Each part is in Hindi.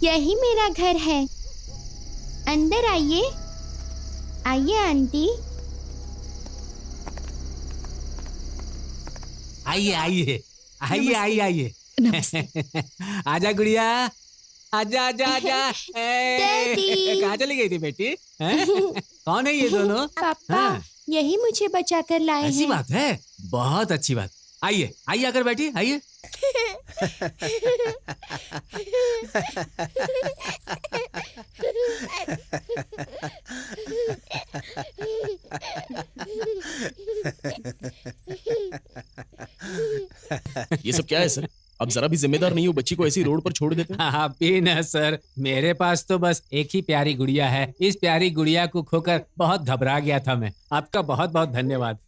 यही मेरा घर है। अंदर आइए, आइए आंटी। आइए आइए आइए आइए आइए। आजा गुड़िया, आजा आजा आजा। डैडी। कहाँ चली गई थी बेटी? कौन है ये दोनों? पापा, हाँ। यही मुझे बचा कर लाए ऐसी हैं। बात है, बहुत अच्छी बात। आइए आइए आकर बैठिए, आइए। ये सब क्या है सर? आप जरा भी जिम्मेदार नहीं हो, बच्ची को ऐसी रोड पर छोड़ देते हो। आप भी ना सर, मेरे पास तो बस एक ही प्यारी गुड़िया है। इस प्यारी गुड़िया को खोकर बहुत घबरा गया था मैं। आपका बहुत बहुत धन्यवाद।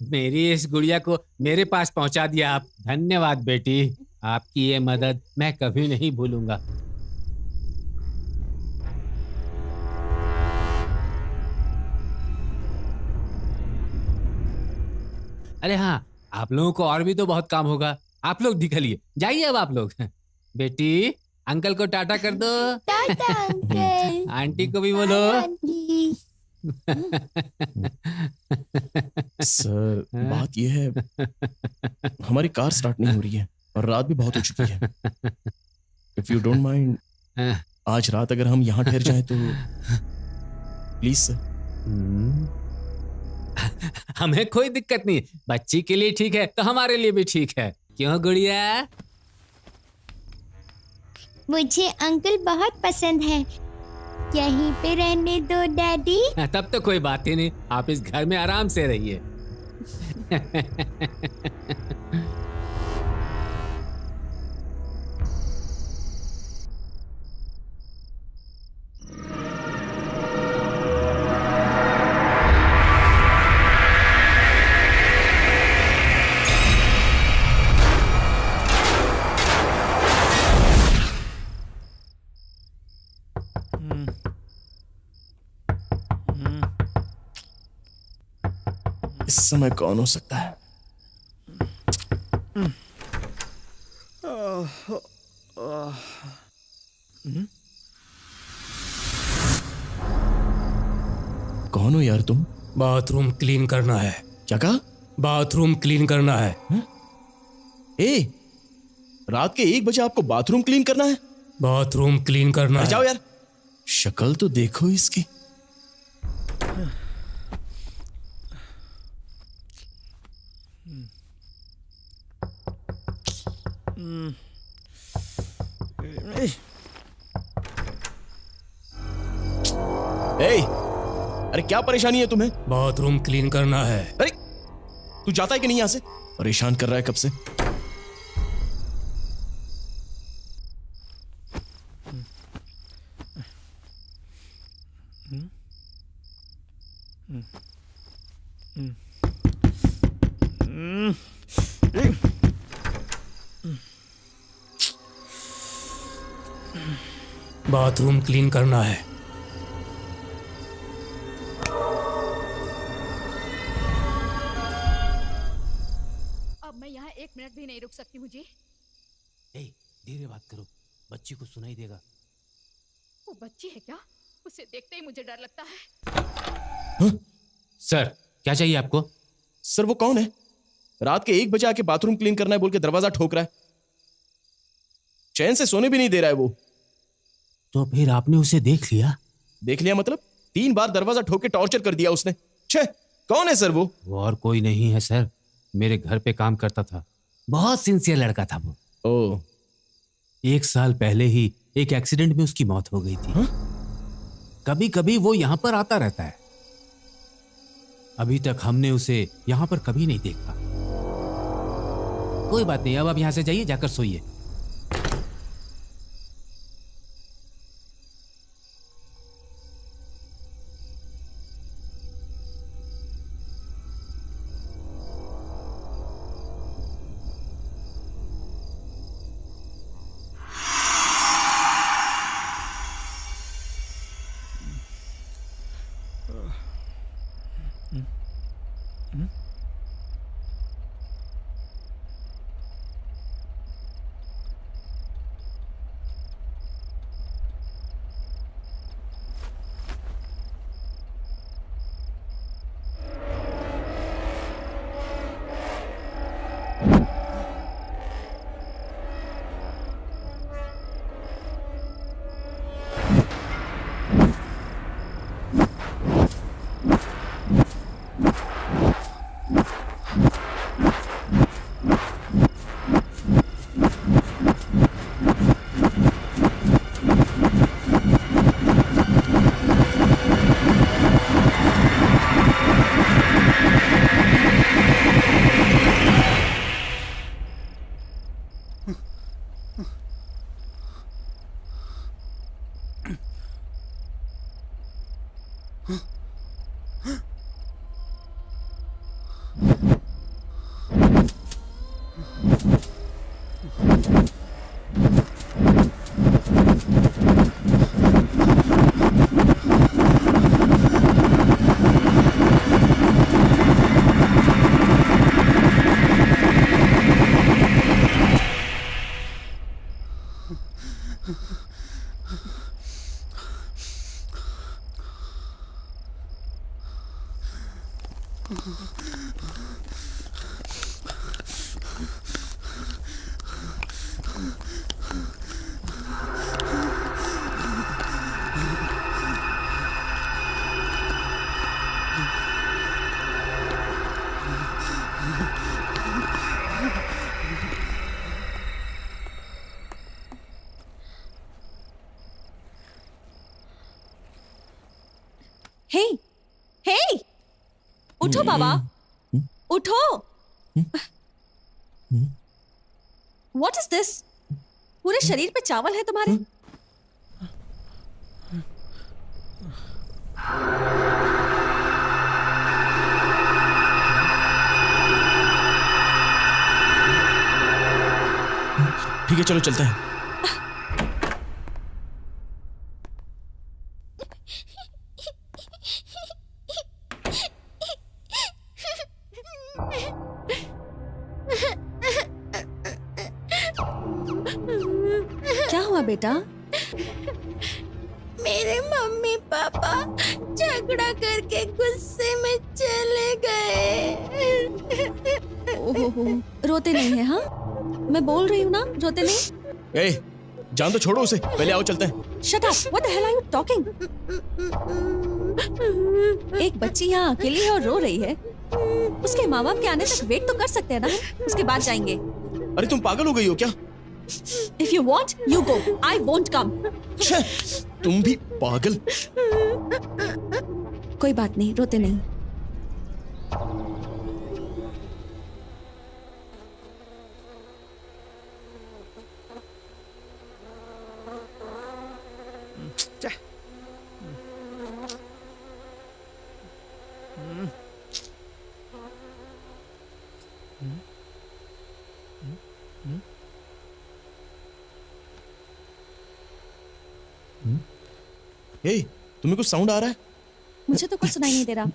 मेरी इस गुड़िया को मेरे पास पहुंचा दिया आप। धन्यवाद बेटी, आपकी ये मदद मैं कभी नहीं भूलूंगा। अरे हाँ, आप लोगों को और भी तो बहुत काम होगा। आप लोग निकलिए, जाइए अब आप लोग। बेटी, अंकल को टाटा कर दो। टाटा अंकल। आंटी को भी बोलो। Bye aunty. सर बात यह है, हमारी कार स्टार्ट नहीं हो रही है और रात भी बहुत हो चुकी है। इफ यू डोंट माइंड, आज रात अगर हम यहाँ ठहर जाएं तो प्लीज सर। हमें कोई दिक्कत नहीं, बच्ची के लिए ठीक है तो हमारे लिए भी ठीक है। क्यों गुड़िया? मुझे अंकल बहुत पसंद है। यहीं पे रहने दो डैडी। तब तो कोई बात ही नहीं, आप इस घर में आराम से रहिए। इस समय कौन हो सकता है? कौन हो यार तुम? बाथरूम क्लीन करना है। क्या कहा? बाथरूम क्लीन करना है। ए, रात के 1 बजे आपको बाथरूम क्लीन करना है? बाथरूम क्लीन करना है। जाओ यार, शक्ल तो देखो इसकी। ए, अरे क्या परेशानी है तुम्हें? बाथरूम क्लीन करना है। अरे तू जाता है कि नहीं यहां से? परेशान कर रहा है कब से। बाथरूम क्लीन करना है। अब मैं यहाँ 1 मिनट भी नहीं रुक सकती हूँ जी। धीरे बात करो, बच्ची को सुनाई देगा। वो बच्ची है क्या? उसे देखते ही मुझे डर लगता है। सर, क्या चाहिए आपको? सर वो कौन है? रात के 1 बजे आके बाथरूम क्लीन करना है बोल के दरवाजा ठोक रहा है। चैन से सोने भी नहीं दे रहा है वो। तो फिर आपने उसे देख लिया? देख लिया मतलब? 3 बार दरवाजा ठोक के टॉर्चर कर दिया उसने। छे, कौन है सर वो? वो और कोई नहीं है सर, मेरे घर पे काम करता था। बहुत सिंसियर लड़का था वो। ओह। 1 साल पहले ही एक एक्सीडेंट में उसकी मौत हो गई थी। कभी कभी वो यहाँ पर आता रहता है। अभी तक हमने उसे यहाँ पर कभी नहीं देखा। कोई बात नहीं, अब आप यहाँ से जाइए, जाकर सोइए। हे हे उठो बाबा, उठो। What is this? पूरे शरीर पे चावल है तुम्हारे। ठीक है, चलो चलते हैं। क्या हुआ बेटा? मेरे मम्मी पापा झगड़ा करके गुस्से में चले गए। ओहो, रोते नहीं है? हाँ, मैं बोल रही हूँ ना, रोते नहीं। ए, जान तो छोड़ो उसे, पहले आओ चलते हैं। Shut up, what the hell are you talking? एक बच्ची यहाँ अकेली है और रो रही है। उसके माँ बाप के आने तक वेट तो कर सकते हैं ना, उसके बाद जाएंगे। अरे तुम पागल हो गई हो क्या? If you want, you go. I won't come. छे, तुम भी पागल। कोई बात नहीं, रोते नहीं। ए, तुम्हें कुछ साउंड आ रहा है? मुझे तो कुछ सुनाई नहीं दे रहा।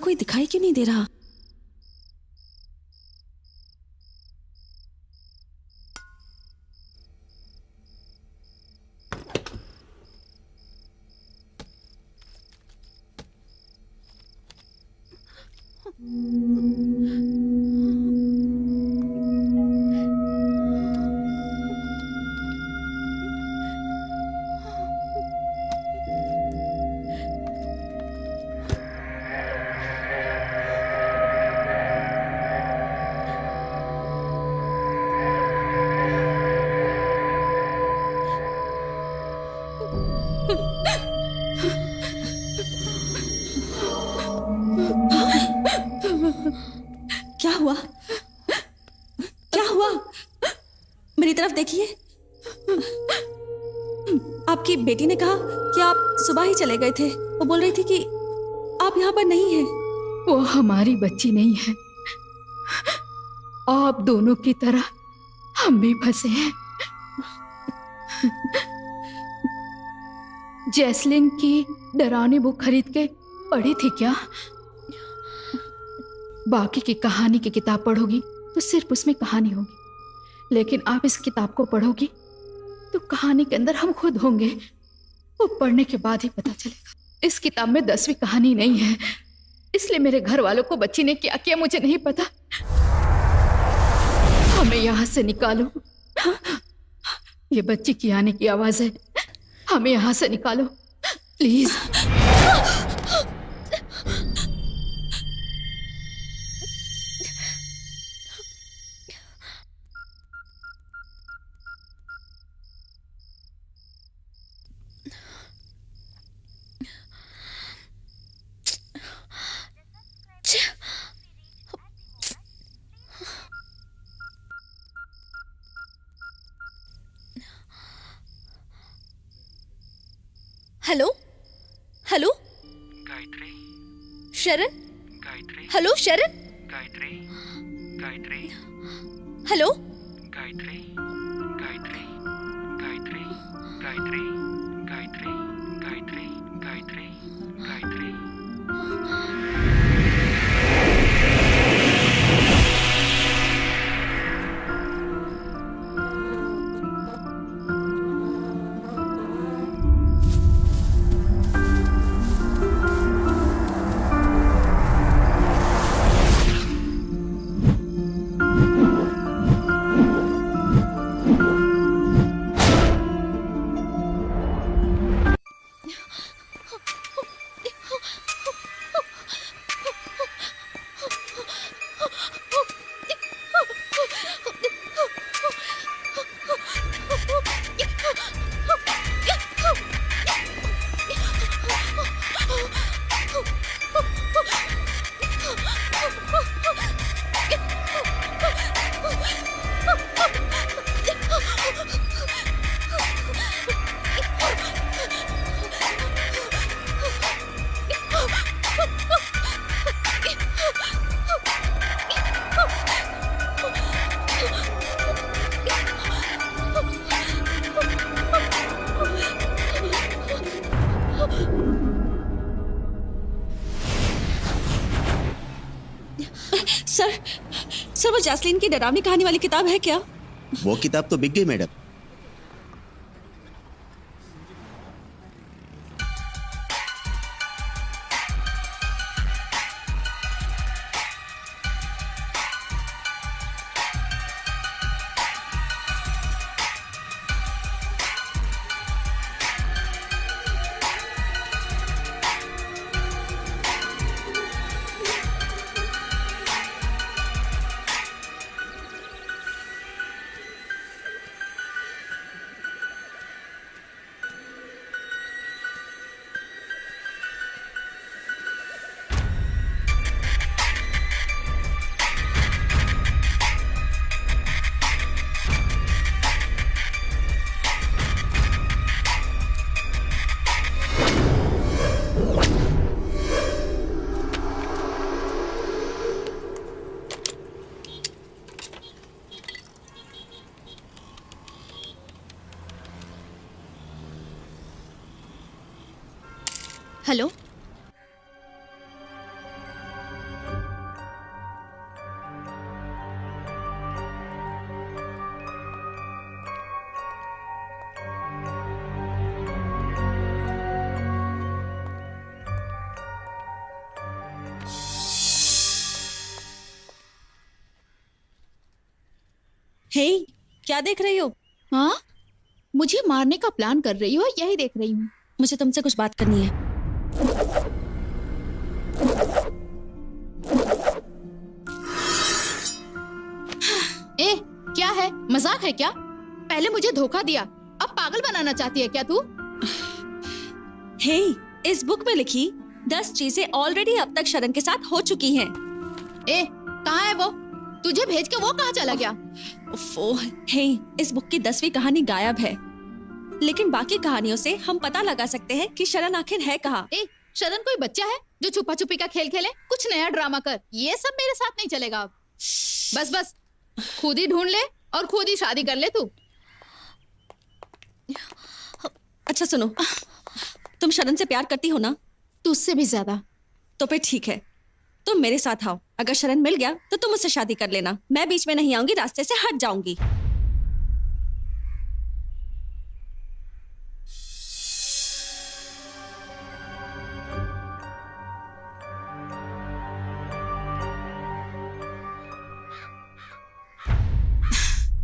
कोई दिखाई क्यों नहीं दे रहा? क्या हुआ? क्या हुआ? मेरी तरफ देखिए। आपकी बेटी ने कहा कि आप सुबह ही चले गए थे। वो बोल रही थी कि आप यहाँ पर नहीं हैं। वो हमारी बच्ची नहीं है। आप दोनों की तरह हम भी फंसे हैं। जैस्लिन की डरावनी बुक खरीद के पढ़ी थी क्या? बाकी की कहानी की किताब पढ़ोगी तो सिर्फ उसमें कहानी होगी, लेकिन आप इस किताब को पढ़ोगी तो कहानी के अंदर हम खुद होंगे। वो पढ़ने के बाद ही पता चलेगा। इस किताब में 10वीं कहानी नहीं है, इसलिए मेरे घर वालों को बच्ची ने क्या किया मुझे नहीं पता। हमें यहाँ से निकालो। ये बच्ची की आने की आवाज है। हमें यहाँ से निकालो प्लीज। हेलो हेलो गायत्री, शरण, गायत्री, हेलो शरण, गायत्री, गायत्री, हेलो गायत्री, गायत्री, गायत्री, गायत्री, गायत्री, गायत्री, गायत्री, गायत्री। सर वो जैस्लीन की डरावनी कहानी वाली किताब है क्या? वो किताब तो बिक गई मैडम। हेलो हे, क्या देख रही हो? हाँ, मुझे मारने का प्लान कर रही हो, यही देख रही हूँ। मुझे तुमसे कुछ बात करनी है। ए, क्या है? मजाक है क्या? पहले मुझे धोखा दिया, अब पागल बनाना चाहती है क्या तू? हे, इस बुक में लिखी 10 चीजें ऑलरेडी अब तक शरण के साथ हो चुकी हैं। ए, कहाँ है वो? तुझे भेज के वो कहाँ चला गया? ओफो, हे, इस बुक की 10वीं कहानी गायब है, लेकिन बाकी कहानियों से हम पता लगा सकते हैं कि शरण आखिर है कहाँ। ए, शरण कोई बच्चा है जो छुपा छुपी का खेल खेले? कुछ नया ड्रामा कर, ये सब मेरे साथ नहीं चलेगा अब। बस बस, खुद ही ढूंढ ले और खुद ही शादी कर ले तू। अच्छा सुनो, तुम शरण से प्यार करती हो ना? तुझसे भी ज्यादा। तो फिर ठीक है, तुम मेरे साथ आओ। अगर शरण मिल गया तो तुम मुझसे शादी कर लेना। मैं बीच में नहीं आऊंगी, रास्ते से हट जाऊंगी।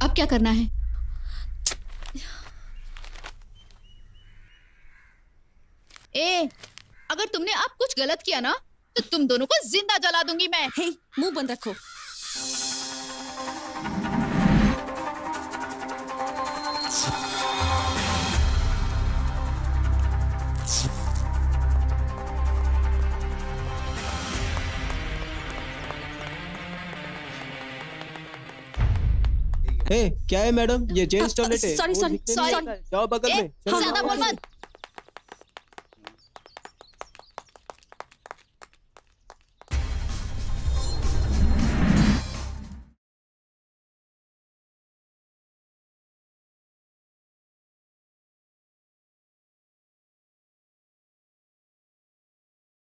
अब क्या करना है? ए, अगर तुमने अब कुछ गलत किया ना तो तुम दोनों को जिंदा जला दूंगी मैं। हे, मुंह बंद रखो। हे, क्या है मैडम? ये जेंट्स टॉयलेट है। सॉरी, वो सॉरी, दिखते नहीं सॉरी। है। जाओ बगल में। चलो, ज्यादा बोल मत।